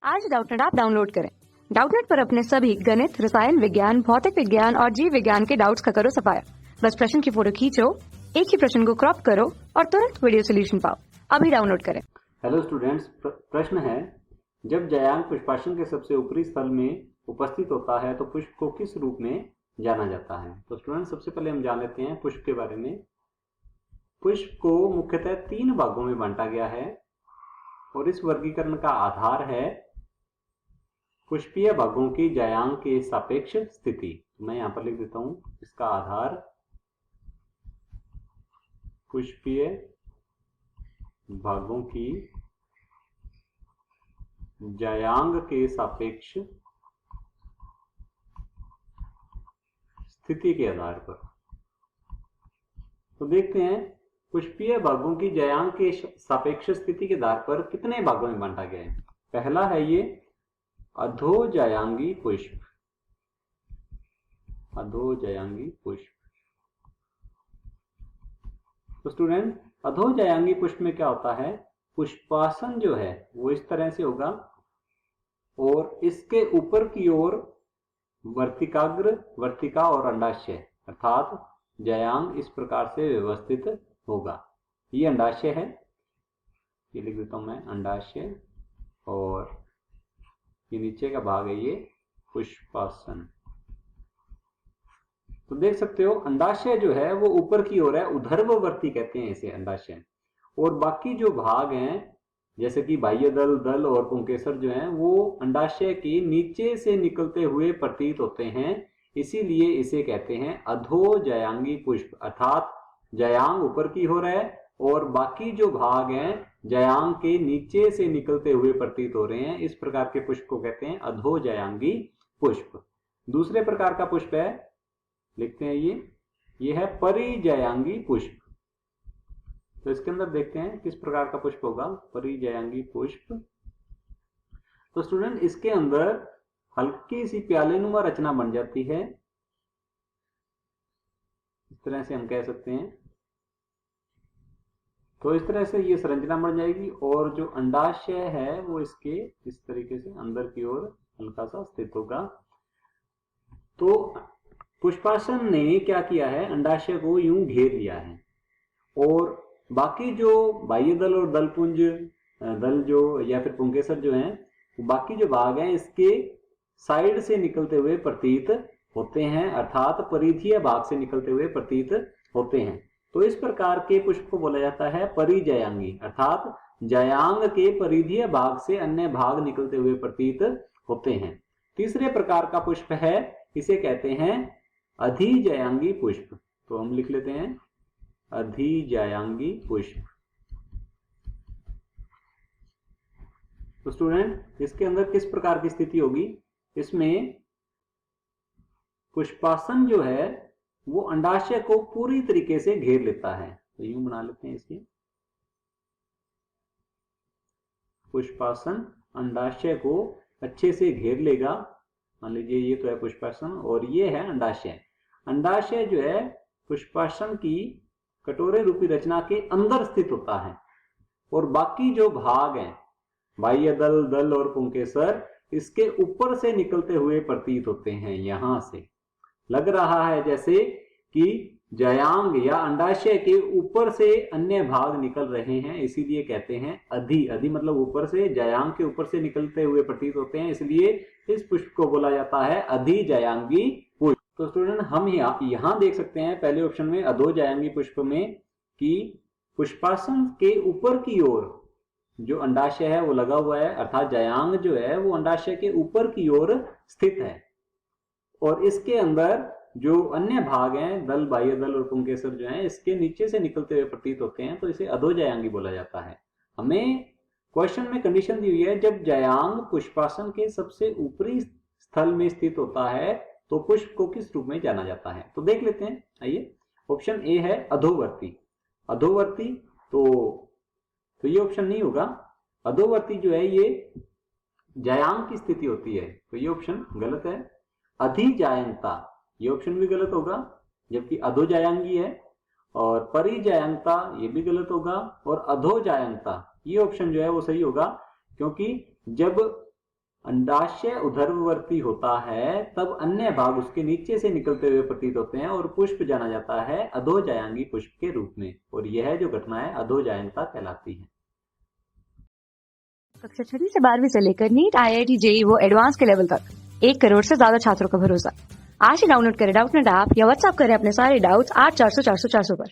आज Doubtnut app download करें। Doubtnut पर अपने सभी गणित, रसायन विज्ञान, भौतिक विज्ञान और जीव विज्ञान के डाउट्स का करो सफाया। बस प्रश्न की फोटो खींचो, एक ही प्रश्न को क्रॉप करो और तुरंत वीडियो सोल्यूशन पाओ। अभी डाउनलोड करें। हेलो स्टूडेंट्स, प्रश्न है, जब जयांग पुष्पासन के सबसे ऊपरी स्थल में उपस्थित होता है तो पुष्प को किस रूप में जाना जाता है। तो स्टूडेंट्स, सबसे पहले हम जान लेते हैं पुष्प के बारे में। पुष्प को मुख्यतः 3 भागों में बांटा गया है और इस वर्गीकरण का आधार है पुष्पीय भागों की जयांग के सापेक्ष स्थिति। मैं यहां पर लिख देता हूं, इसका आधार पुष्पीय भागों की जयांग के सापेक्ष स्थिति के आधार पर। तो देखते हैं पुष्पीय भागों की जयांग के सापेक्ष स्थिति के आधार पर कितने भागों में बांटा गया है। पहला है ये अधोजयांगी पुष्प। अधोजयांगी पुष्प। तो स्टूडेंट, अधोजयांगी पुष्प में क्या होता है, पुष्पासन जो है वो इस तरह से होगा और इसके ऊपर की ओर वर्तिकाग्र, वर्तिका और अंडाशय अर्थात जयांग इस प्रकार से व्यवस्थित होगा। ये अंडाशय है, ये लिख देता हूं मैं, अंडाशय, और ये नीचे का भाग है ये पुष्पासन। तो देख सकते हो अंडाशय जो है वो ऊपर की ओर है, ऊर्ध्ववर्ती कहते हैं इसे अंडाशय। और बाकी जो भाग हैं जैसे कि बाह्य दल, दल और पुंकेसर जो हैं वो अंडाशय के नीचे से निकलते हुए प्रतीत होते हैं, इसीलिए इसे कहते हैं अधोजयांगी पुष्प। अर्थात जयांग ऊपर की ओर है और बाकी जो भाग हैं जयांग के नीचे से निकलते हुए प्रतीत हो रहे हैं, इस प्रकार के पुष्प को कहते हैं अधोजयांगी पुष्प। दूसरे प्रकार का पुष्प है, लिखते हैं ये है परिजयांगी पुष्प। तो इसके अंदर देखते हैं किस प्रकार का पुष्प होगा परिजयांगी पुष्प। तो स्टूडेंट, इसके अंदर हल्की सी प्यालेनुमा रचना बन जाती है, इस तरह से हम कह सकते हैं। तो इस तरह से ये संरचना बन जाएगी और जो अंडाशय है वो इसके इस तरीके से अंदर की ओर हल्का सा स्थित होगा। तो पुष्पासन ने क्या किया है, अंडाशय को यूं घेर लिया है और बाकी जो बाह्य दल और दलपुंज, दल जो या फिर पुंकेसर जो हैं, बाकी जो भाग हैं इसके साइड से निकलते हुए प्रतीत होते हैं, अर्थात परिधीय भाग से निकलते हुए प्रतीत होते हैं। तो इस प्रकार के पुष्प को बोला जाता है परिजयांगी, अर्थात जयांग के परिधीय भाग से अन्य भाग निकलते हुए प्रतीत होते हैं। तीसरे प्रकार का पुष्प है, इसे कहते हैं अधिजयांगी पुष्प। तो हम लिख लेते हैं अधिजयांगी पुष्प। तो स्टूडेंट, इसके अंदर किस प्रकार की स्थिति होगी, इसमें पुष्पासन जो है वो अंडाशय को पूरी तरीके से घेर लेता है। तो यूं बना लेते हैं इसकी, पुष्पासन अंडाशय को अच्छे से घेर लेगा। मान लीजिए ये तो है पुष्पासन और ये है अंडाशय। अंडाशय जो है पुष्पासन की कटोरे रूपी रचना के अंदर स्थित होता है और बाकी जो भाग हैं बाह्य दल, दल और पुंकेसर इसके ऊपर से निकलते हुए प्रतीत होते हैं। यहां से लग रहा है जैसे कि जयांग या अंडाशय के ऊपर से अन्य भाग निकल रहे हैं, इसीलिए कहते हैं अधि। अधि मतलब ऊपर से, जयांग के ऊपर से निकलते हुए प्रतीत होते हैं, इसलिए इस पुष्प को बोला जाता है अधिजयांगी पुष्प। तो स्टूडेंट, हम यहां देख सकते हैं पहले ऑप्शन में अधोजयांगी पुष्प में कि पुष्पासन के ऊपर की ओर जो अंडाशय है वो लगा हुआ है, अर्थात जयांग जो है वो अंडाशय के ऊपर की ओर स्थित है और इसके अंदर जो अन्य भाग हैं दल, बाह्य दल और पुंकेसर जो हैं इसके नीचे से निकलते हुए प्रतीत होते हैं, तो इसे अधोजयांगी बोला जाता है। हमें क्वेश्चन में कंडीशन दी हुई है, जब जयांग पुष्पासन के सबसे ऊपरी स्थल में स्थित होता है तो पुष्प को किस रूप में जाना जाता है। तो देख लेते हैं, आइए। ऑप्शन ए है अधोवर्ती। अधोवर्ती तो ये ऑप्शन नहीं होगा। अधोवर्ती जो है ये जयांग की स्थिति होती है, तो ये ऑप्शन गलत है। अधिजायंता, ये ऑप्शन भी गलत होगा, जबकि अधोजायांगी है। और परिजायंता ये भी गलत होगा और अधोजायंता ये ऑप्शन जो है वो सही होगा, क्योंकि जब अंडाशय ऊर्ध्ववर्ती होता है तब अन्य भाग उसके नीचे से निकलते हुए प्रतीत होते हैं और पुष्प जाना जाता है अधोजायांगी पुष्प के रूप में, और यह जो घटना है अधोजायंता कहलाती है। कक्षा 6 से 12वीं से लेकर नीट, IIT, JEE वो एडवांस के लेवल तक 1 करोड़ से ज्यादा छात्रों का भरोसा। आज ही डाउनलोड करें डाउटनेट ऐप या व्हाट्सएप करें अपने सारे डाउट्स 8400 400 400 पर।